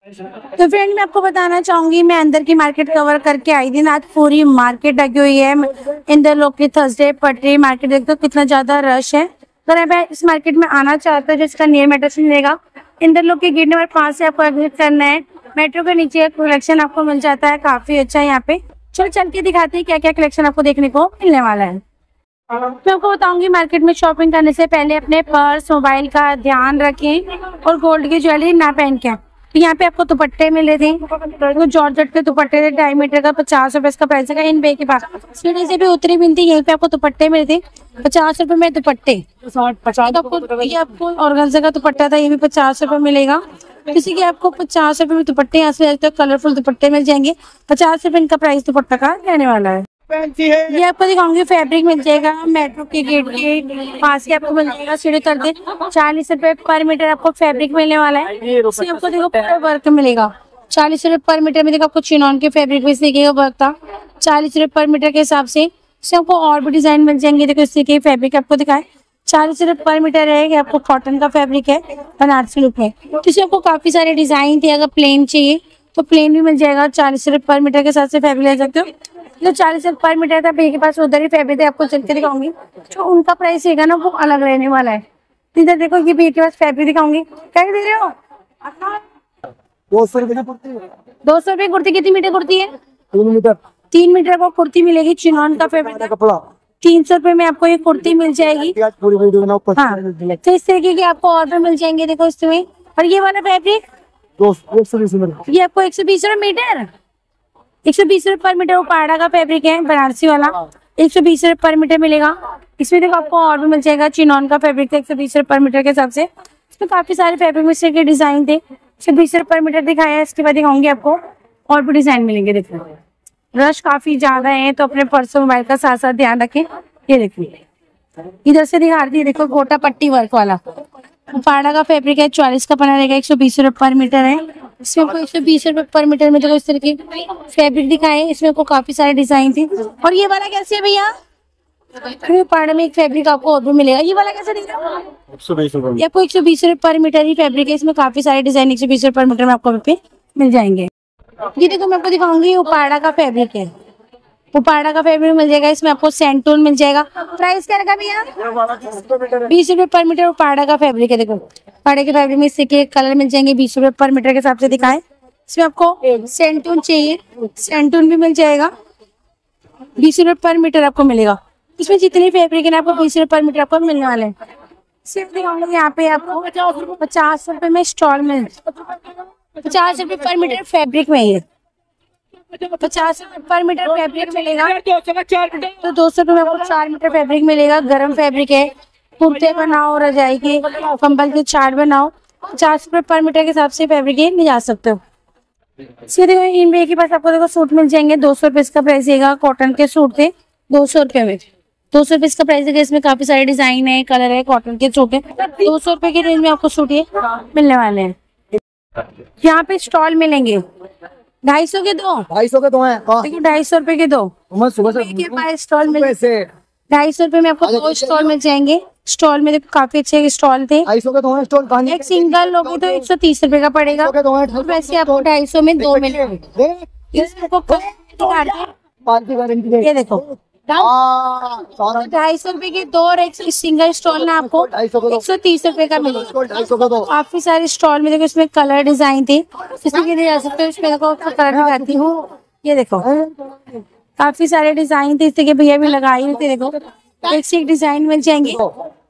तो फ्रेंड मैं आपको बताना चाहूंगी, मैं अंदर की मार्केट कवर करके आई थी ना। आज पूरी मार्केट लगी हुई है। इंदर लोग की थर्सडे पटरी मार्केट देखते हो कितना ज्यादा रश है। अगर आप इस मार्केट में आना चाहते हो जिसका नियर मेट्रो स्टेशन मिलेगा, इंदर लोग के गेट नंबर 5 से आपको एग्जिट करना है। मेट्रो के नीचे एक कलेक्शन आपको मिल जाता है, काफी अच्छा है यहाँ पे। चलो चल के दिखाते हैं क्या क्या कलेक्शन आपको देखने को मिलने वाला है। मैं आपको बताऊंगी मार्केट में शॉपिंग करने से पहले अपने पर्स मोबाइल का ध्यान रखें और गोल्ड की ज्वेलरी ना पहन के। तो यहाँ पे आपको दुपट्टे मिले थे, तो जॉर्जेट के दुपट्टे थे 2.5 मीटर का 50 रुपए इसका प्राइस है। इन बे के पास सीढ़ी से भी उतरी बिनती यहीं पे आपको दुपट्टे मिले थे 50 रुपए में दुपट्टे। ये आपको ऑर्गेन्जा का दुपट्टा था, ये भी 50 रुपए मिलेगा। किसी के आपको 50 रुपए में दुपट्टे यहाँ से कलरफुल दुपट्टे मिल जाएंगे। 50 रुपए इनका प्राइस दुपट्टा का रहने वाला है। ये आपको दिखाऊंगी फैब्रिक मिल जाएगा, मेट्रो के गेट के पास ही आपको मिल जाएगा। सीढ़ी उतर दे 40 रुपए पर मीटर आपको फैब्रिक मिलने वाला है। इसमें आपको देखो पूरा वर्क मिलेगा 40 रुपए पर मीटर में। देखो आपको चिनॉन के फैब्रिक में देखिएगा वर्क था 40 रुपए पर मीटर के हिसाब से। इसमें आपको और भी डिजाइन मिल जाएंगे। देखो इसी के फैब्रिक आपको दिखाए 40 रुपए पर मीटर है। आपको कॉटन का फैब्रिक है बनारसी लुक में। तो इसमें आपको काफी सारे डिजाइन थे। अगर प्लेन चाहिए तो प्लेन भी मिल जाएगा 40 रुपए पर मीटर के साथ से फैब्रिक ले सकते हो। जो 40 रुपए पर मीटर था भैया के पास उधर ही फैब्रिक है, आपको चल के दिखाऊंगी। जो उनका प्राइस है ना वो अलग रहने वाला है। इधर देखो ये भैया के पास फैब्रिक दिखाऊंगी। क्या दे रहे हो? 200 रुपए की कुर्ती। 200 रुपए कुर्ती। कितनी मीटर कुर्ती है? 3 मीटर। 3 मीटर को कुर्ती मिलेगी चिनॉन का फैब्रिक कपड़ा। 300 रुपए में आपको ये कुर्ती मिल जाएगी। हाँ, तो इस तरीके की आपको और भी मिल जाएंगे। देखो इसमें और ये वाला फैब्रिक 120 मीटर। ये आपको 120 रुपए मीटर 120 रुपए पर मीटर। वो पाड़ा का फैब्रिक है बनारसी वाला 120 रुपए पर मीटर मिलेगा। इसमें देखो आपको और भी मिल जाएगा चिनॉन का फैब्रिक 120 रुपए पर मीटर के हिसाब से। इसमें काफी सारे फैब्रिक मिक्सचर के डिजाइन थे। 120 रुपए पर मीटर दिखाया है। इसके बाद दिखाऊंगी आपको और भी डिजाइन मिलेंगे। देखो रश काफी ज्यादा है तो अपने पर्स मोबाइल का साथ साथ ध्यान रखें। ये देखिए इधर से दिखा रही है, देखो गोटा पट्टी वर्क वाला पाड़ा का फैब्रिक है 44 का बना रहेगा 120 रुपए पर मीटर है। इसमें आपको 120 रुपए पर मीटर में देखो इस तरह के फैब्रिक दिखाए। इसमें आपको काफी सारे डिजाइन थे। और ये वाला कैसे है भैया? पाड़ा में एक फैब्रिक आपको और भी मिलेगा। ये वाला कैसे दिख रहा है? 120 रुपए। ये आपको 120 रुपए पर मीटर ही फैब्रिक है। इसमें काफी सारे डिजाइन 120 रुपए पर मीटर में आपको पे मिल जाएंगे। ये देखो मैं आपको दिखाऊंगी उपाड़ा का फैब्रिक है। उपाड़ा का फैब्रिक मिल जाएगा। इसमें आपको सेंटून मिल जाएगा। प्राइस क्या लगा भैया? 20 रुपए पर मीटर। उपाड़ा का फैब्रिक है। देखो पाड़े के फैब्रिक में इससे के कलर मिल जाएंगे 20 रुपए पर मीटर के हिसाब से दिखाए। इसमें आपको सेंटून चाहिए, सेंटून भी मिल जाएगा 20 रुपए पर मीटर आपको मिलेगा। इसमें जितनी फैब्रिक है ना आपको 20 रुपए पर मीटर आपको मिलने वाले हैं। सिर्फ दिखाऊंगी यहाँ पे आपको 50 रुपए में स्टॉल में 50 रुपए पर मीटर फैब्रिक में ये 50 रुपए पर मीटर फैब्रिक मिलेगा। तो 200 रुपए में आपको 4 मीटर फैब्रिक मिलेगा। गर्म फैब्रिक है। कुर्ते बनाओ, रजाई के कंबल के चार्ट बनाओ 50 रुपए पर मीटर के हिसाब से फैब्रिक ले जा सकते हो। देखो इन भैया के पास आपको देखो सूट मिल जाएंगे 200 रुपए इसका प्राइस है। कॉटन के सूट थे 200 रुपए में 200 रुपए इसका प्राइस है। इसमें काफी सारे डिजाइन है, कलर है, कॉटन के सूट है। 200 रुपए के रेंज में आपको सूट ये मिलने वाले हैं। यहाँ पे स्टॉल मिलेंगे 250 के दो 250 के दो हैं। 250 रुपए के दो। सुबह से के पास स्टॉल मिल 250 रुपए में आपको 2 स्टॉल मिल जाएंगे। स्टॉल में देखो काफी अच्छे स्टॉल थे। 250 के दो हैं स्टॉल। एक सिंगल लोगे तो 130 रुपए का पड़ेगा। वैसे आपको 250 में 2 मिलेंगे। ये देखो 250 रुपए के 2 और एक सिंगल स्टॉल ना आपको 130 रुपए का मिलेगा। काफी सारे स्टॉल में देखो इसमें कलर डिजाइन थे। इसमें के लिए जा सकते हो। इसमें देखो कलर दिखाती हूँ। ये देखो काफी सारे डिजाइन थे। इस तरह के भैया भी लगाई हुई थी। देखो एक से एक डिजाइन मिल जाएंगे।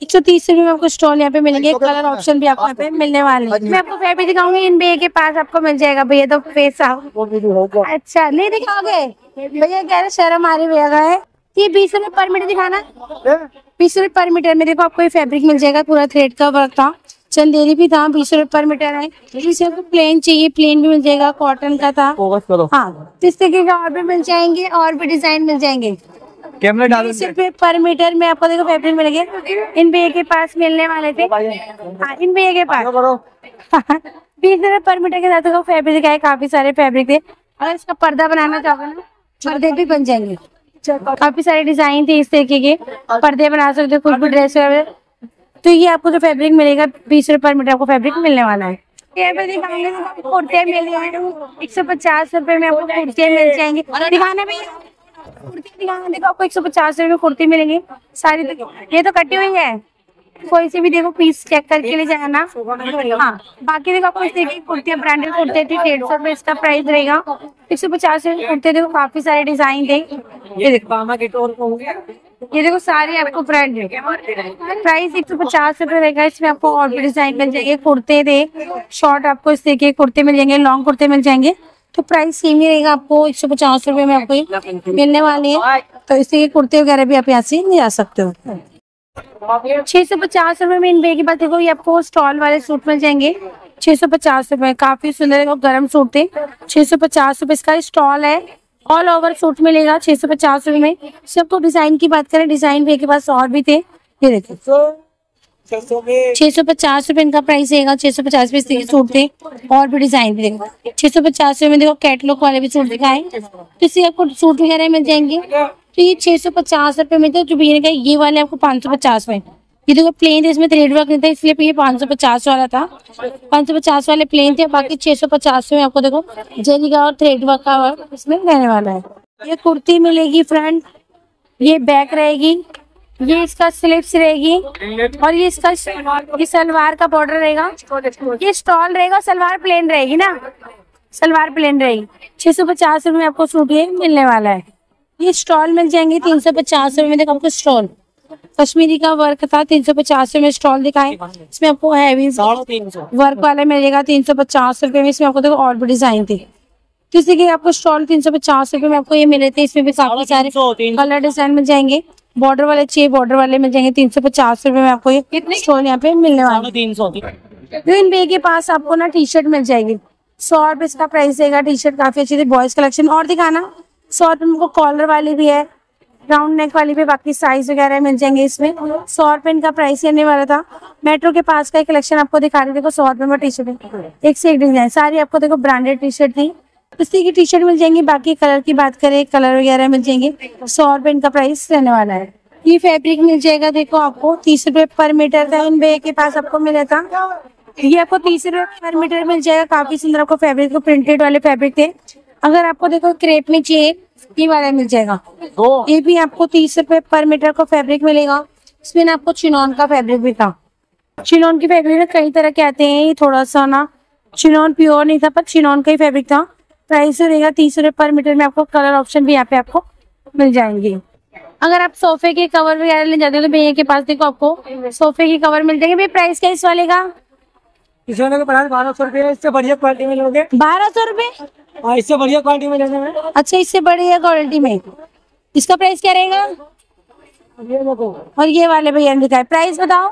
130 रुपए में आपको स्टॉल यहाँ पे मिलेंगे। कलर ऑप्शन भी आपको यहाँ पे मिलने वाले हैं। मैं आपको फैब्रिक दिखाऊंगी। इन भैया के पास आपको मिल जाएगा। भैया तो फेस अच्छा नहीं दिखाओगे? भैया कह रहे शर्म आ रही भैया का है। ये 20 रुपए पर मीटर दिखाना 20 रुपए पर मीटर में देखो आपको ये फैब्रिक मिल जाएगा। पूरा थ्रेड का वर्क था, चंदेरी भी था। 20 रुपए पर मीटर है। इसे आपको प्लेन चाहिए प्लेन भी मिल जाएगा। कॉटन का था। हाँ इस तरीके का और भी मिल जाएंगे और भी डिजाइन मिल जाएंगे। 20 रुपए पर मीटर में आपको देखो फैब्रिक मिलेंगे। इन भैया के पास मिलने वाले थे। हाँ इन भैया के पास 20 रुपए पर मीटर के साथ फैब्रिक दिखाए। काफी सारे फैब्रिक थे। अगर इसका पर्दा बनाना चाहोगे ना पर्दे भी बन जाएंगे। काफी सारे डिजाइन थे इस तरीके के। पर्दे बना सकते हो, कुछ भी ड्रेस। तो ये आपको जो फैब्रिक मिलेगा 20 रुपए पर मीटर आपको फैब्रिक मिलने वाला है। ये पे दिखाएंगे तो कुर्ते मिल जाएंगे 150 रुपए में, आपको कुर्ते मिल जाएंगे। दिखाना भैया कुर्ती दिखाना, देखो आपको 150 रुपए में कुर्ती मिलेंगी सारी। ये तो कटी हुई है, कोई सी भी देखो पीस चेक करके ले जाना। हाँ बाकी देखो आपको इस देखिए कुर्तियाँ ब्रांडेड कुर्ते थी 150 रुपए इसका प्राइस रहेगा। 150 रुपए कुर्ते देखो काफी सारे डिजाइन थे। ये देखो ये देखो सारी आपको ब्रांडेड प्राइस 150 रुपए रहेगा। इसमें आपको और भी डिजाइन मिल जाएंगे, कुर्ते थे शॉर्ट आपको इस देखिए कुर्ते मिल जाएंगे, लॉन्ग कुर्ते मिल जाएंगे। तो प्राइस सेम ही रहेगा, आपको 150 रुपए में आपको ये मिलने वाले हैं। तो इससे कुर्ते वगैरह भी आप यहाँ से ले आ सकते हो। 650 रुपए में इन बे के बाद देखो ये आपको स्टॉल वाले सूट मिल जाएंगे 650 रुपए। काफी सुंदर गर्म सूट थे, 650 रुपए इसका स्टॉल है। ऑल ओवर सूट मिलेगा 650 रुपए में। सबको डिजाइन की बात करें, डिजाइन बे के पास और भी थे, ये देखो 650 रुपए इनका प्राइस रहेगा। 650 रुपए इसके सूट थे और भी डिजाइन भी देखो 650 रुपए में। देखो कैटलॉग वाले भी सूट दिखाए, तो इससे आपको सूट वगैरह मिल जाएंगे। तो ये 650 रुपए में, तो जो भैया ने कहा ये वाले आपको 550 में। ये देखो प्लेन थे, इसमें थ्रेड वर्क नहीं था इसलिए ये 550 वाला था। 550 वाले प्लेन थे, बाकी 650 में आपको देखो जरी का और थ्रेड वर्क का वर्क इसमें रहने वाला है। ये कुर्ती मिलेगी फ्रंट, ये बैक रहेगी, ये इसका स्लिप्स रहेगी और ये इसका ये सलवार का बॉर्डर रहेगा। ये स्टॉल रहेगा, सलवार प्लेन रहेगी ना, सलवार प्लेन रहेगी। 650 रुपए में आपको सूट ये मिलने वाला है। ये स्टॉल मिल जाएंगे 350 रुपए में। देखो आपको स्टॉल कश्मीरी का वर्क था 350 रुपए में स्टॉल दिखाए। इसमें आपको हैवी वर्क वाला मिलेगा 350 रुपए में। इसमें आपको देखो और भी डिजाइन थे, किसी के आपको स्टॉल 350 रुपए में आपको ये मिले थे। इसमें भी काफी सारे कलर डिजाइन मिल जाएंगे। बॉर्डर वाले चाहिए बॉर्डर वाले मिल जाएंगे 350 रुपए में। आपको ये स्टॉल यहाँ पे मिलने वाला है। इन बे के पास आपको ना टी शर्ट मिल जाएगी 100 रुपए इसका प्राइस रहेगा। टी शर्ट काफी अच्छी थी, बॉयज कलेक्शन। और दिखाना 100 रुपए में कॉलर वाली भी है, राउंड नेक वाली भी, बाकी साइज वगैरह मिल जाएंगे इसमें। 100 रुपए इनका प्राइस रहने वाला था। मेट्रो के पास का कलेक्शन आपको दिखा रही, देखो 100 रुपए में टी शर्ट एक से एक डिजाइन सारी आपको देखो ब्रांडेड टी शर्ट थी। इसी की टी शर्ट मिल जाएंगी। बाकी कलर की बात करें, कलर वगैरह मिल जाएंगे। 100 रुपए इनका प्राइस रहने वाला है। ये फैब्रिक मिल जाएगा देखो आपको 30 रुपए पर मीटर था, इन बे के पास आपको मिला था। ये आपको 30 रुपए पर मीटर मिल जाएगा। काफी सुंदर आपको फैब्रिक, प्रिंटेड वाले फैब्रिक थे। अगर आपको देखो क्रेप में चाहिए ये वाला मिल जाएगा, ये भी आपको 30 रुपए पर मीटर का फैब्रिक मिलेगा। इसमें ना आपको चिनॉन का फैब्रिक भी था। चिनॉन की फैब्रिक में कई तरह के आते हैं, ये थोड़ा सा ना चिनॉन प्योर नहीं था पर चिनॉन का ही फैब्रिक था। प्राइस रहेगा 30 रुपए पर मीटर में। आपको कलर ऑप्शन भी यहाँ पे आपको मिल जाएंगे। अगर आप सोफे के कवर वगैरह ले जाते हो तो भैया के पास देखो आपको सोफे के कवर मिल जाएंगे। भैया प्राइस क्या इस वाले का? इस वाले का प्राइस 1200 रुपए। इससे बढ़िया क्वालिटी में लोगे 1200 रुपए। इससे बढ़िया क्वालिटी में लेने में। अच्छा इससे बढ़िया क्वालिटी में इसका प्राइस क्या रहेगा? ये देखो, और ये वाले भैया ने दिखाए, प्राइस बताओ।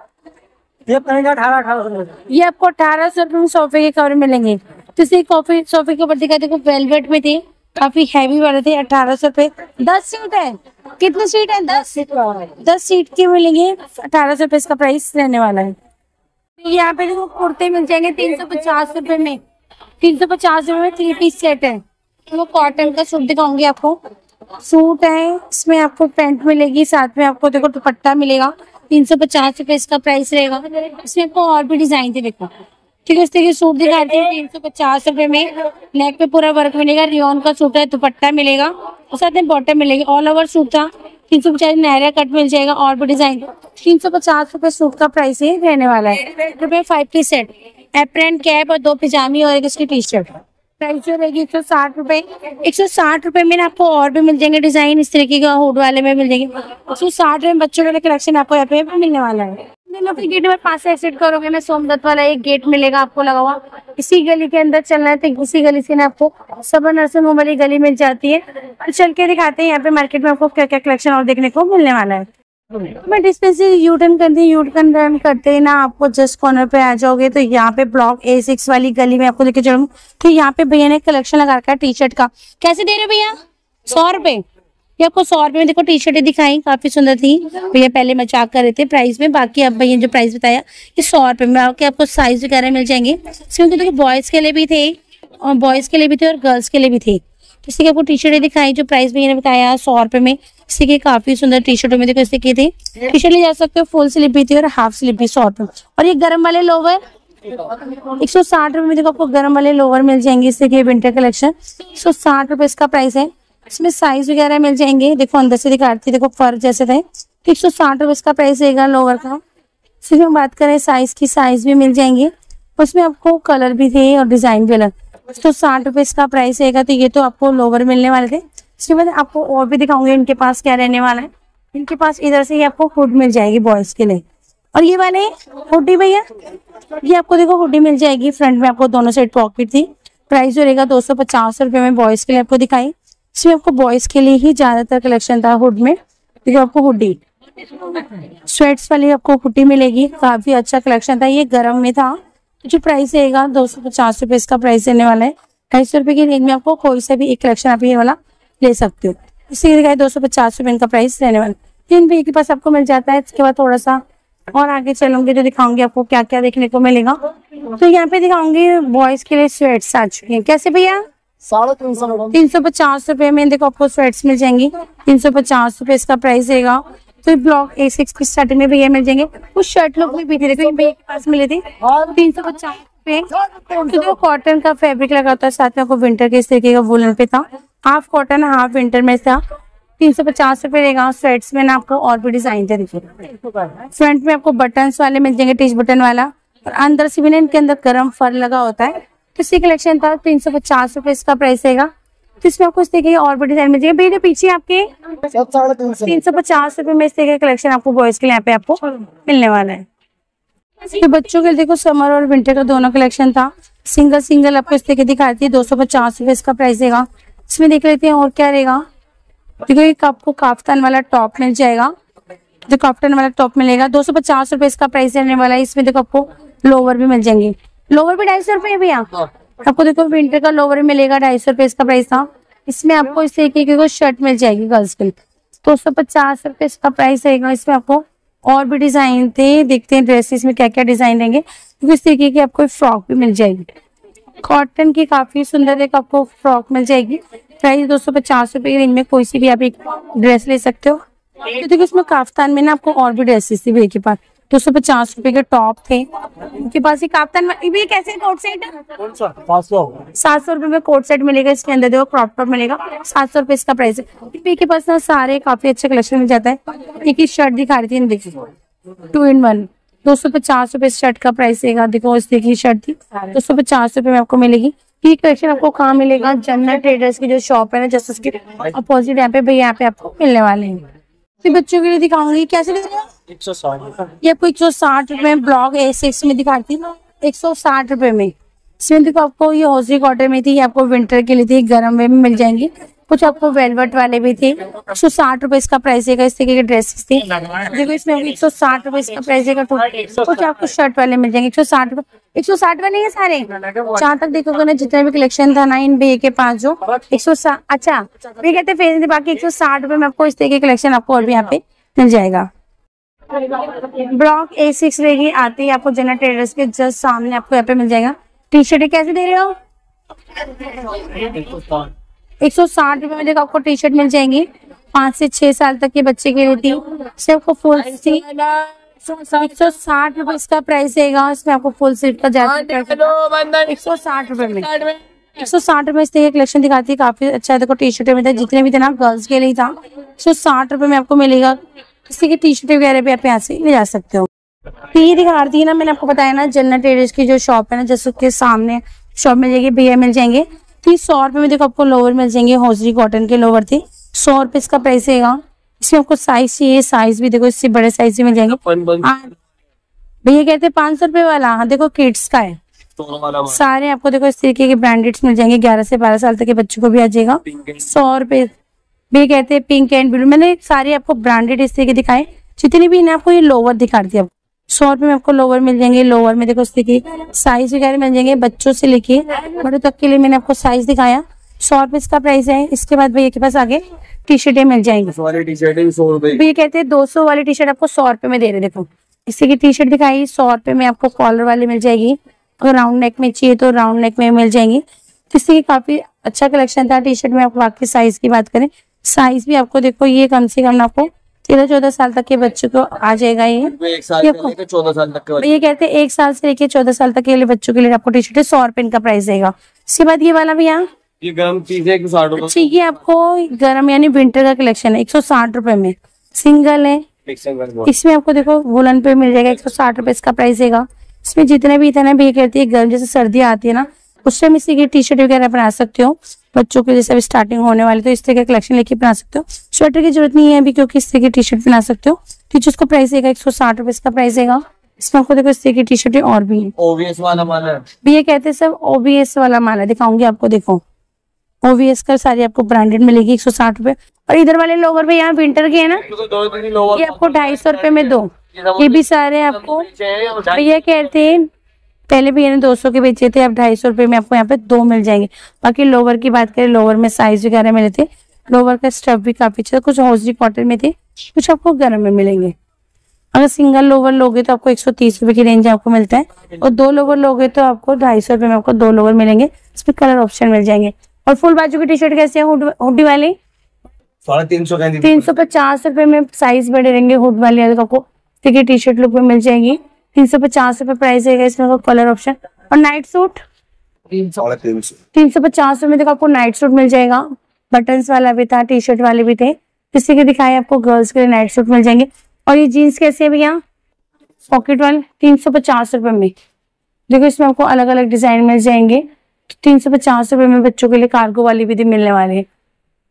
ये पड़ेगा 1800 रुपए। ये आपको 1800 रुपए में सोफे के कवर मिलेंगे। तो सोफे के ऊपर दिखा देखो वेलवेट में थे, काफी हैवी वाले थे। 1800 रुपए। 10 सीट है, कितनी सीट है? 10 सीट के मिलेंगे। 1800 रुपए इसका प्राइस रहने वाला है। यहाँ पे देखो कुर्ते मिल जाएंगे 350 रुपए में। 350 रुपए में 3 पीस सेट है। तो कॉटन का सूट दिखाऊंगी आपको। सूट है, इसमें आपको पैंट मिलेगी, साथ में आपको देखो दुपट्टा मिलेगा। 350 रुपए इसका प्राइस रहेगा। इसमें आपको और भी डिजाइन थे देखो, ठीक है। इस तरह के सूट दिखाते हैं 350 रुपए में। नेक पे पूरा वर्क मिलेगा, रियोन का सूट है, दुपट्टा मिलेगा और साथ में बॉटम मिलेगी। ऑल ओवर सूट था 350। नायरा कट मिल जाएगा और भी डिजाइन। 350 रुपए सूट का प्राइस ही रहने वाला है। रुपए 5 पीस सेट, एप्रन, कैप और 2 पिजामी और एक इसकी टी शर्ट। प्राइस जो रहेगी 160 रुपए। 160 रुपए में ना आपको और भी मिल जाएंगे डिजाइन, इस तरीके का हुड वाले में मिल जाएंगे। 160 रुपए में बच्चों वाले कलेक्शन आपको यहाँ पे मिलने वाला है। गेट में 5 से एग्जिट करोगे ना, सोमदत्त वाला एक गेट मिलेगा आपको लगा हुआ। इसी गली के अंदर चलना है तो इसी गली से ना आपको सबर नर्सिंग होम वाली गली मिल जाती है। और चल के दिखाते हैं यहाँ पे मार्केट में आपको क्या क्या कलेक्शन और देखने को मिलने वाला है। मैं डिस्पेंसरी यू टर्न करते ही ना आपको जस्ट कॉर्नर पे आ जाओगे तो यहाँ पे ब्लॉक A6 वाली गली में आपको लेके चलूंगी। तो यहाँ पे भैया ने कलेक्शन लगा रखा है टी शर्ट का। कैसे दे रहे हो भैया? 100 रुपए। ये आपको 100 रुपए में देखो टी शर्टें दिखाई, काफी सुंदर थी। भैया पहले मजाक कर रहे थे प्राइस में, बाकी अब भैया जो प्राइस बताया ये 100 रुपए में। आपको साइज वगैरह मिल जाएंगे। इसमें देखो बॉयज के लिए भी थे और गर्ल्स के लिए भी थे। तो इसलिए आपको टी शर्टें दिखाई जो प्राइस भैया ने बताया 100 रुपए में। इसी के काफी सुंदर टी शर्टों में देखो इसी के थे। टी शर्ट ले जा सकते हो, फुल स्लीव भी थी और हाफ स्लीव भी 100 रुपए। और ये गर्म वाले लोवर 160 रुपए में देखो आपको गर्म वाले लोअर मिल जाएंगे। इससे के विंटर कलेक्शन 160 रुपए इसका प्राइस है। इसमें साइज वगैरह मिल जाएंगे। देखो अंदर से दिखाती देखो फर जैसे थे। 160 रुपए इसका प्राइस रहेगा लोअर का। फिर हम बात करें साइज की, साइज भी मिल जाएंगे। उसमें आपको कलर भी थे और डिजाइन भी अलग। 160 रुपए इसका प्राइस रहेगा। तो ये तो आपको लोअर मिलने वाले थे। इसके बाद आपको और भी दिखाऊंगी इनके पास क्या रहने वाला है। इनके पास इधर से ही आपको हुड मिल जाएगी बॉयज के लिए। और ये वाले हुडी भैया, ये आपको देखो हुडी मिल जाएगी। फ्रंट में आपको दोनों साइड पॉकेट थी। प्राइस जो रहेगा 250 रुपए में बॉयज के लिए आपको दिखाई। इसमें आपको बॉयज के लिए ही ज्यादातर कलेक्शन था हुड में। देखो आपको हुडी स्वेट्स वाली आपको हुडी मिलेगी। काफी अच्छा कलेक्शन था। ये गर्म में था। जो प्राइस रहेगा 250 रुपए इसका प्राइस रहने वाला है। 250 रुपए की रेंज में आपको कोई सा भी एक कलेक्शन आप ये वाला ले सकते हो। इसी दिखाई 250 रुपए इनका प्राइस रहने वाला है। तीन रुपए के पास आपको मिल जाता है। इसके बाद थोड़ा सा और आगे चलूंगी तो दिखाऊंगी आपको क्या क्या देखने को मिलेगा। तो यहाँ पे दिखाऊंगी बॉयज के लिए स्वेट्स आ चुकी है। कैसे भैया? 350 रुपए में देखो आपको स्वेट्स मिल जाएंगी। 350 रुपए इसका प्राइस रहेगा। तो ब्लॉक A6 की स्टार्टिंग में भैया मिल जाएंगे। कुछ शर्ट लोग भी थे देखो भैया के पास मिले थे 350 रुपए। तो देखो कॉटन का फैब्रिक लगा होता है। साथ में आपको विंटर के इस तरीके का वुलन पे था। हाफ कॉटन हाफ विंटर में था। 350 रुपए रहेगा। स्वेट्स में ना आपको और भी डिजाइन थे। देखिए फ्रंट में आपको बटन्स वाले मिल जाएंगे, टिच बटन वाला। और अंदर से भी ना इनके अंदर गर्म फर लगा होता है। किसी कलेक्शन था 350 रुपए इसका प्राइस रहेगा। तो इसमें आपको इस तरीके और भी डिजाइन मिल जाएंगे। भैया पीछे आपके 350 रुपए में इस तरीके का कलेक्शन आपको बॉयज के लिए यहाँ पे आपको मिलने वाला है। तो बच्चों के लिए देखो समर और विंटर का दोनों कलेक्शन था। सिंगल सिंगल आपको इस तरीके दिखाती है। 250 रुपए इसका प्राइस रहेगा। इसमें देख लेते हैं और क्या रहेगा। देखो एक आपको काफ्तान वाला टॉप मिल जाएगा। जो काफ्तान वाला टॉप मिलेगा 250 रुपए इसका प्राइस रहने वाला है। इसमें देखो आपको लोअर भी मिल जाएंगे। लोअर भी 250 रुपए है भैया। आपको देखो विंटर का लोअर मिलेगा। 250 रुपए इसका प्राइस था। इसमें आपको इस तरीके की शर्ट मिल जाएगी गर्ल्स के लिए। 250 रुपए इसका प्राइस रहेगा। इसमें आपको और भी डिजाइन थे। देखते हैं ड्रेसेस में क्या क्या डिजाइन रहेंगे। क्योंकि इस तरीके की आपको फ्रॉक भी मिल जाएगी। कॉटन की काफी सुंदर एक आपको फ्रॉक मिल जाएगी। प्राइस 250 रुपए की रेंज में कोई सी भी आप एक ड्रेस ले सकते हो। तो देखो इसमें काफ्तान में ना आपको और भी ड्रेसेस थी भैया के पास। 250 रुपए के टॉप थे उनके पास। ही काफ्तान भी कैसे कोट सेट 700 रुपए में कोट सेट मिलेगा। इसके अंदर देखो क्रॉप टॉप मिलेगा। 700 रुपए इसका प्राइस है। भैया के पास ना सारे काफी अच्छे कलेक्शन मिल जाता है। एक ही शर्ट दिखा रही थी देखिए 2 in 1 250 रुपए इस शर्ट का प्राइस रहेगा। देखो इस देखिए शर्ट थी 250 रुपए में आपको मिलेगी। ये कलेक्शन आपको कहाँ मिलेगा? जन्नत ट्रेडर्स की जो शॉप है ना जस्ट उसके अपोजिट यहाँ पे भैया यहाँ पे आपको मिलने वाले हैं। तो बच्चों के लिए दिखाऊंगी। कैसे दे रहे हो? 160। ये आपको 160 रुपए में ब्लॉक A6 में दिखाती 160 रुपए में। इसमें देखो आपको ये हॉजी कॉटन में थी। ये आपको विंटर के लिए थी। गर्म में भी मिल जाएंगी। कुछ आपको वेलवेट वाले भी थे। 160 रुपए इसका प्राइस है। इस तरीके के ड्रेसेस थे। देखो इसमें 160 रुपए इसका प्राइस है। कुछ आपको शर्ट वाले मिल जाएंगे 160 रुपए। 160 वाले ये सारे जहाँ तक देखोगे ना जितने भी कलेक्शन था ना इन भैया के पास जो 160 अच्छा भैया कहते फेस बाकी 160 रुपए में आपको इस तरीके कलेक्शन आपको और भी यहाँ पे मिल जाएगा। ब्लॉक A6 रहेगी आती है आपको जन्नत ट्रेडर्स के जस्ट सामने आपको यहाँ पे मिल जाएगा। टी शर्ट कैसे दे रहे हो? 160 रुपए में देखो आपको टी शर्ट मिल जाएंगी। 5 से 6 साल तक के बच्चे के लिए थी। आपको फुल 160 रुपए इसका प्राइस रहेगा। इसमें आपको फुल स्लीव का जैकेट 160 रुपए में। 160 रुपए इस तरह कलेक्शन दिखाती है। काफी अच्छा है। देखो टी शर्ट में था जितने भी थे ना गर्ल्स के लिए था। 160 रुपए में आपको मिलेगा। किसी की टी शर्ट वगैरह भी आप यहाँ से ले जा सकते हो। तो ये दिखा रही है ना मैंने आपको बताया ना जन्नत ट्रेडर्स की जो शॉप है ना जैसे उसके सामने शॉप मिल जाएगी। भैया मिल जाएंगे। तो 100 रुपए में देखो आपको लोअर मिल जाएंगे। हॉजरी कॉटन के लोअर थे। 100 रुपए इसका प्राइस रहेगा। इसमें आपको साइज चाहिए साइज भी देखो इससे बड़े साइज भी मिल जाएंगे। भैया कहते हैं 500 रुपए वाला। हाँ देखो किड्स का है। सारे आपको देखो इस तरीके के ब्रांडेड मिल जाएंगे। 11 से 12 साल तक के बच्चों को भी आ जाएगा। 100 रुपए भैया कहते हैं पिंक एंड ब्लू। मैंने सारे आपको ब्रांडेड इस तरीके दिखाए जितनी भी आपको ये लोअर दिखा रही थी। 100 रुपए में आपको लोअर मिल जाएंगे। लोअर में देखो इस तरीके साइज वगैरह मिल जाएंगे बच्चों से लेके बड़े तक के लिए मैंने आपको साइज दिखाया। 100 रुपए इसका प्राइस है। इसके बाद भैया के पास आगे टी शर्टें मिल जाएंगी। भैया कहते हैं 200 वाली टी शर्ट आपको 100 रुपए में दे रहे। देखो इसी की टी शर्ट दिखाई 100 रुपए में आपको कॉलर वाली मिल जाएगी। अगर राउंड नेक में चाहिए तो राउंड नेक में मिल जाएंगी। तो इससे काफी अच्छा कलेक्शन था टी शर्ट में। आपको बाकी साइज की बात करें साइज भी आपको देखो ये कम से कम आपको 13-14 साल तक के बच्चों को आ जाएगा ये। 1 साल से लेकर 14 साल तक के ये कहते हैं 1 साल से लेके 14 साल तक के लिए बच्चों के लिए आपको टी शर्ट 100 रुपए इनका प्राइस देगा। इसके बाद ये वाला भैया, ये गर्म चीज है 160 रुपए। ठीक है, आपको गर्म यानी विंटर का कलेक्शन है 160 रुपए में, सिंगल है। इसमें आपको देखो वुलन पे मिल जाएगा 160 रुपए इसका प्राइस देगा। इसमें जितने भी इतना भी कहती है गर्म, जैसे सर्दी आती है ना उस टाइम इसी की टी शर्ट वगैरह बना सकते हो बच्चों के, जैसे अभी स्टार्टिंग होने वाली तो इस तरह का कलेक्शन लेके बना सकते हो। स्वेटर की जरूरत नहीं है अभी क्योंकि इस तरह की टी शर्ट बना सकते हो। टीचर्स को प्राइस देगा 160 रुपए इसका प्राइस देगा। इसमें आपको देखो इस तरह की टी शर्ट और भी है। ओवीएस वाला माल है ये कहते हैं सब ओवीएस वाला माल है, दिखाऊंगी आपको। देखो ओवीएस का सारी आपको ब्रांडेड मिलेगी 160 रुपए। और इधर वाले लोअर भी यहाँ विंटर के है ना, ये आपको 250 रुपए में दो। ये भी सारे आपको भैया कहते हैं पहले भैया ने 200 के बेचे थे, अब 250 रुपए में आपको यहाँ पे 2 मिल जाएंगे। बाकी लोअर की बात करें, लोअर में साइज वगैरह मिले थे, लोअर का स्टफ भी काफी अच्छा, कुछ हौजरी कॉटन में थे, कुछ आपको गर्म में मिलेंगे। अगर सिंगल लोअर लोगे तो आपको 130 रुपए की रेंज आपको मिलता है, और 2 लोअर लोगे तो आपको 250 रुपए में आपको 2 लोअर मिलेंगे। इसमें कलर ऑप्शन मिल जाएंगे। और फुल बाजू की टी शर्ट कैसे है हुडी वाली? 350 350 रुपए में साइज बड़े रहेंगे। हुड वाली आपको ठीक है टी शर्ट लुक में मिल जाएगी। 350 रुपए प्राइस है इसमें, कलर ऑप्शन। और नाइट सूट 350 रुपए देखो आपको नाइट सूट मिल जाएगा। बटन्स वाला भी था, टी शर्ट वाले भी थे, किसी के दिखाए आपको गर्ल्स के लिए नाइट सूट मिल जाएंगे। और ये जीन्स कैसे है भैया? पॉकेट वाले 350 रुपए में। देखो इसमें आपको अलग अलग डिजाइन मिल जाएंगे। 350 रुपए में बच्चों के लिए कार्गो वाली भी मिलने वाले हैं।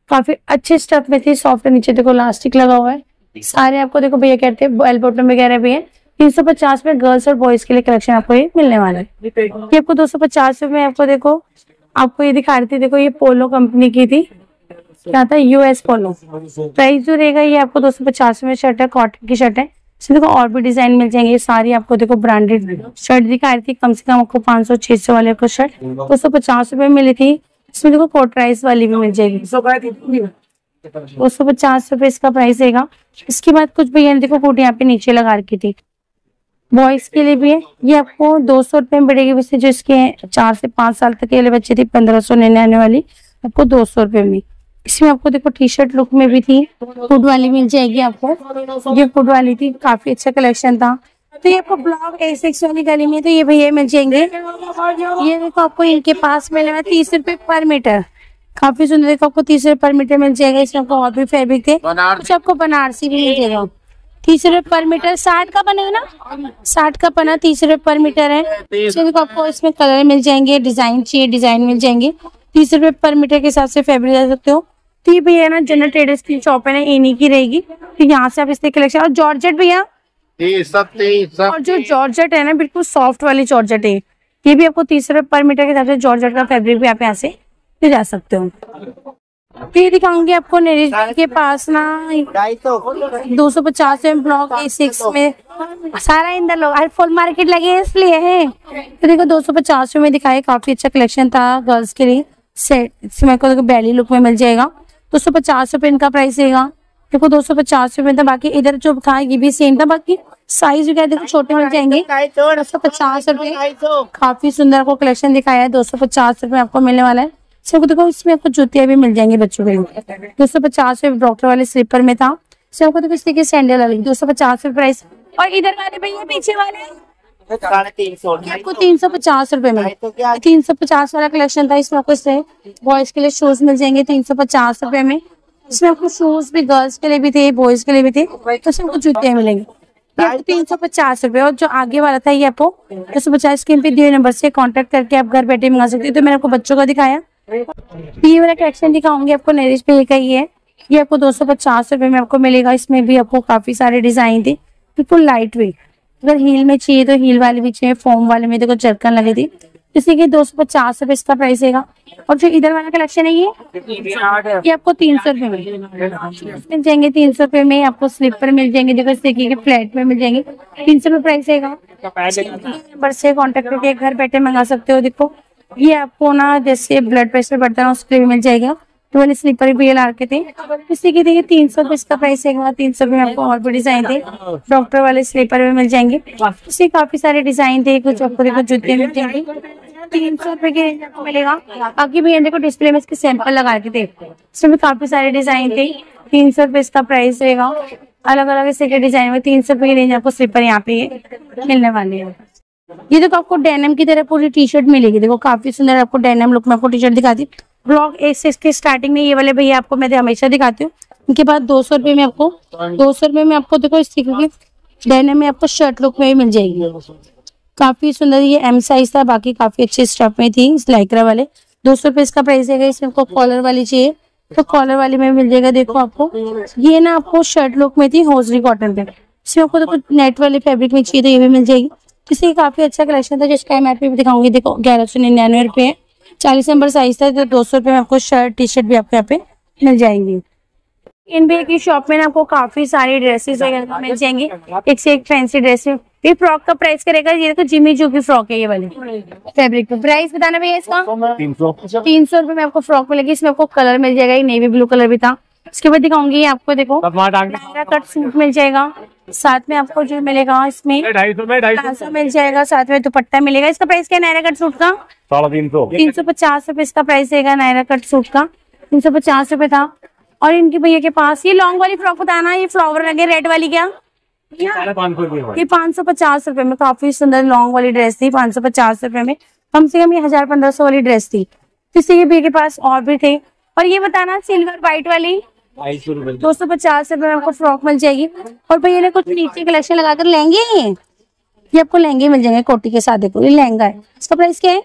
काफी अच्छे स्टफ में थी, सॉफ्ट, नीचे देखो इलास्टिक लगा हुआ है। सारे आपको देखो भैया कहते हैं बेल बॉटम वगैरह भी है। 350 में गर्ल्स और बॉयज के लिए कलेक्शन आपको ये मिलने वाला है। ये आपको 250 रुपए में आपको देखो, आपको ये दिखा रही थी, देखो ये पोलो कंपनी की थी, क्या था, यूएस पोलो। प्राइस जो रहेगा ये आपको 250 में शर्ट है, कॉटन की शर्ट है। इसमें देखो और भी डिजाइन मिल जाएंगे। ये सारी आपको देखो ब्रांडेड शर्ट दिखा रही थी, कम से कम आपको 500-600 वाले आपको शर्ट 250 रुपए मिली थी। इसमें देखो कोट राइस वाली भी मिल जाएगी 250 रुपए इसका प्राइस देगा। इसके बाद कुछ भैया ने देखो कोट यहाँ पे नीचे लगा रखी थी, बॉयज के लिए भी है। ये आपको 200 रुपए में पड़ेगी, वैसे जो इसके 4 से 5 साल तक के लिए बच्चे थे 1599 वाली, आपको 200 रुपए में। इसमें आपको देखो टी शर्ट लुक में भी थी, हुड वाली मिल जाएगी आपको। ये हुड वाली थी, काफी अच्छा कलेक्शन था। तो ये आपको ब्लॉक A6 वाली गली में तो ये भैया मिल जाएंगे। ये देखो आपको इनके पास मिलने वाला 30 रुपए पर मीटर, काफी सुंदर। देखो आपको 30 रुपए पर मीटर मिल जाएगा। इसमें आपको और भी फैब्रिक थे, कुछ आपको बनारसी भी मिल जाएगा। 30 रुपए पर मीटर, 60 का बना है ना, 60 का बना 30 रुपए पर मीटर है। देखो आपको इसमें कलर मिल जाएंगे, डिजाइन चाहिए डिजाइन मिल जाएंगे। 30 रुपए पर मीटर के हिसाब से फैब्रिक ले सकते हो। तो ये भैया ना जनरल ट्रेडर्स की शॉप है ना, इन्हीं की रहेगी। तो यहाँ से आप इसके कलेक्शन। और जॉर्जेट भैया, और जो जॉर्जेट है ना बिल्कुल सॉफ्ट वाली जॉर्जेट है, ये भी आपको 30 रुपए पर मीटर के हिसाब से जॉर्जेट का फैब्रिक भी आप यहाँ से ले जा सकते हो। तो ये दिखाऊंगी आपको नरेश के पास ना 250 में ब्लॉक A6 में सारा इंदर लोग फुल मार्केट लगे है इसलिए है। तो देखो 250 में दिखाए, काफी अच्छा कलेक्शन था गर्ल्स के लिए। सेट इसमें को देखो बैली लुक में मिल जाएगा। 250 रुपए इनका प्राइस देगा। देखो 250 रुपए था। बाकी इधर जो था ये भी सेम था, बाकी साइज वगैरह देखो छोटे मिल जाएंगे। 250 रुपए, काफी सुंदर आपको कलेक्शन दिखाया है। 250 रुपए आपको मिलने वाला है। सिर्फ देखो इसमें आपको जूतियां भी मिल जाएंगी बच्चों के लिए। 250 रुपए डॉक्टर वाले स्लीपर में था। सिर्फ आपको देखो इस तरीके सैंडल वाली 250 रुपए प्राइस। और इधर वाले भैया पीछे वाले 350 आपको 350 रुपए में 350 वाला कलेक्शन था। इसमें आपको इससे बॉयज के लिए शूज मिल जाएंगे 350 रुपए में। इसमें आपको शूज भी गर्ल्स के लिए भी थे, बॉयज के लिए भी थे। तो इसमें आपको जूतियां मिलेंगी 350 रुपए। और जो आगे वाला था ये आपको 250 स्क्रीन पे दिए नंबर से कांटेक्ट करके आप घर बैठे मंगा सकते हो। तो मैंने आपको बच्चों का दिखाया, ये वाला कलेक्शन दिखाऊंगी आपको नरेश पे का ही है। ये आपको 250 रुपए में आपको मिलेगा। इसमें भी आपको काफी सारे डिजाइन थे, बिल्कुल लाइट वेट। अगर हील में चाहिए तो हील वाले भी चाहिए, फॉर्म वाले में देखो जरकन लगे थी, इसी के 250 रुपए इसका प्राइस है। और जो इधर वाला कलेक्शन है ये आपको 300 रुपए मिल जाएंगे। 300 रुपए में आपको स्लीपर मिल जाएंगे, देखो इस तरीके के फ्लैट में मिल जाएंगे। 300 रुपए प्राइस है। नंबर से कॉन्टेक्ट करके घर बैठे मंगा सकते हो। देखो ये आपको ना जैसे ब्लड प्रेशर बढ़ता है उसके लिए मिल जाएगा। तो वाले स्लीपर भी ला के थे, इसी के देखिए 300 रुपए इसका प्राइस है। 300 रुपए में आपको और भी डिजाइन थे, डॉक्टर वाले स्लीपर भी मिल जाएंगे। इससे काफी सारे डिजाइन थे, कुछ आपको देखो जूते मिल जाएंगे 300 रुपए के रेंज आपको मिलेगा। बाकी भी देखो डिस्प्ले में इसके सैंपल लगा के थे, इसमें भी काफी सारे डिजाइन थे। 300 रुपए इसका प्राइस रहेगा। अलग अलग इस के डिजाइन में 300 रुपए की रेंज आपको स्लीपर यहाँ पे ये मिलने वाली है। ये देखो आपको डेनिम की तरह पूरी टी शर्ट मिलेगी। देखो काफी सुंदर आपको डेनिम लुक में आपको टी शर्ट दिखाती हूँ। ब्लॉक ए से इसके स्टार्टिंग में ये वाले भैया आपको मैं हमेशा दिखाती हूँ। इनके बाद 200 रुपए में आपको देखो इस तरीके की डेनिम में आपको शर्ट लुक में भी मिल जाएगी। काफी सुंदर, ये एम साइज था, बाकी काफी अच्छे स्टफ में थी इस लाइक्रा वाले। 200 रुपए इसका प्राइस है। इसमें आपको कॉलर वाली चाहिए तो कॉलर वाली में मिल जाएगा। देखो आपको ये ना आपको शर्ट लुक में थी होजरी कॉटन पे, इसमें आपको देखो नेट वाले फैब्रिक में चाहिए तो ये भी मिल जाएगी। इससे काफी अच्छा कलेक्शन था जिसका मैं भी दिखाऊंगी। देखो 1199 रुपए है, 40 नंबर साइज था। तो 200 रुपए में आपको शर्ट टी शर्ट भी आपको यहाँ पे मिल जाएंगी। इन भैया की शॉप में ना आपको काफी सारी ड्रेसेस वगैरह मिल जाएंगी, एक से एक फैंसी ड्रेस। ये फ्रॉक का प्राइस करेगा, ये देखो जिमी चू की फ्रॉक है ये वाली फैब्रिक पे। प्राइस बताना भैया इसका 300 रुपए में आपको फ्रॉक मिलेगी। इसमें आपको कलर मिल जाएगा, नेवी ब्लू कलर भी था। इसके बाद दिखाऊंगी आपको, देखो नायरा कट सूट मिल जाएगा। साथ में आपको जो मिलेगा इसमें प्लाजो मिल जाएगा, साथ में दुपट्टा मिलेगा। इसका प्राइस क्या है नायरा कट सूट का? 350 रुपए इसका प्राइस है नायरा कट सूट का। 350 रुपए था। और इनके भैया के पास ये लॉन्ग वाली फ्रॉक बताना, ये फ्लावर लगे रेड वाली क्या? ये 550 रुपए में काफी सुंदर लॉन्ग वाली ड्रेस थी। 550 रुपए में कम से कम ये 1000-1500 वाली ड्रेस थी। किसी के भैया के पास और भी थे। और ये बताना सिल्वर व्हाइट वाली 250 रुपए में आपको फ्रॉक मिल जाएगी। और भैया ने कुछ नीचे कलेक्शन लगाकर लहंगे, ये आपको लहंगे मिल जाएंगे कोटी के साथ। देखो ये लहंगा है, इसका प्राइस क्या है?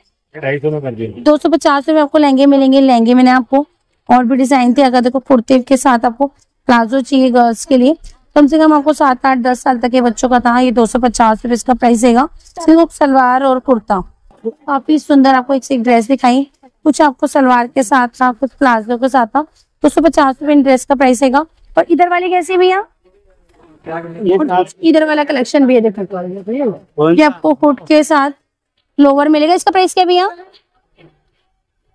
250 रुपए आपको लहंगे मिलेंगे। लहंगे में आपको और भी डिजाइन थे। अगर देखो कुर्ते के साथ आपको प्लाजो चाहिए गर्ल्स के लिए, कम से कम आपको 7, 8, 10 साल तक के बच्चों का था। ये 250 रुपए इसका प्राइस है। सिर्फ सलवार और कुर्ता काफी सुंदर आपको एक से एक ड्रेस दिखाई। कुछ आपको सलवार के साथ था, कुछ प्लाजो के साथ था। 250 रुपए ड्रेस का प्राइस है। और इधर वाली कैसी भैया? इधर वाला कलेक्शन भी है, देखो ये आपको हुड के साथ लोवर मिलेगा। इसका प्राइस क्या भैया?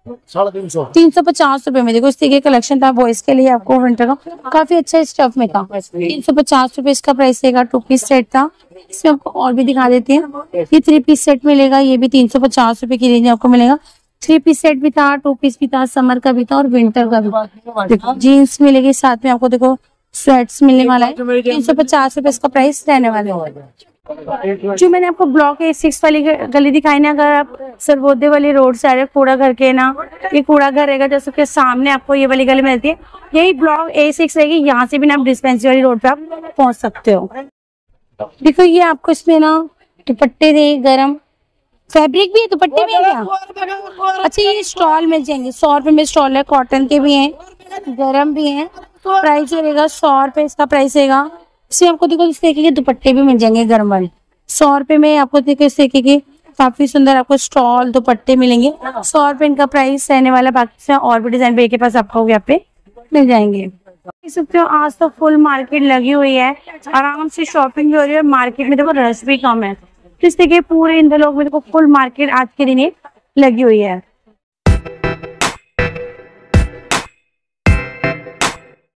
350 रुपए में। देखो इस तरीके कलेक्शन था बॉयज के लिए आपको विंटर का, काफी अच्छा स्टफ में था। 350 रुपए इसका प्राइस है। 2 पीस सेट था। इसमें आपको और भी दिखा देते हैं। ये 3 पीस सेट मिलेगा, ये भी 350 रुपए की रेंज में आपको मिलेगा। 3 पीस सेट भी था, 2 पीस भी था, समर का भी था और विंटर का भी। देखो जीन्स मिलेगी, साथ में आपको देखो स्वेट्स मिलने वाला है। 350 रुपए इसका प्राइस रहने वाला है। जो मैंने आपको ब्लॉक A6 वाली गली दिखाई ना, अगर आप सर्वोदय वाली रोड से आ रहे कूड़ा घर के ना, ये कूड़ा घर रहेगा जैसे के सामने आपको ये वाली गली मिलती है। यही ब्लॉक A6 रहेगी। यहाँ से भी ना आप डिस्पेंसरी वाली रोड पे आप पहुंच सकते हो। देखो ये आपको इसमें ना दुपट्टे दे, गरम फैब्रिक भी है, दुपट्टे भी है क्या? अच्छा ये स्टॉल मिल जाएंगे। 100 रुपए में स्टॉल है, कॉटन के भी हैं, गरम भी हैं। प्राइस रहेगा 100 रुपए इसका प्राइस है। इसमें आपको देखो इस तरीके के दुपट्टे भी मिल जाएंगे गर्म वाले। 100 रुपए में आपको देखो इस तरीके के काफी सुंदर आपको स्टॉल दुपट्टे मिलेंगे। 100 रुपए इनका प्राइस रहने वाला। बाकी से और भी डिजाइन भैया के पास आपको यहाँ पे मिल जाएंगे। देख सकते हो आज तो फुल मार्केट लगी हुई है, आराम से शॉपिंग भी हो रही है। मार्केट में देखो रश भी कम है। इस तरीके पूरे इन लोग में देखो फुल मार्केट आज के दिन लगी हुई है।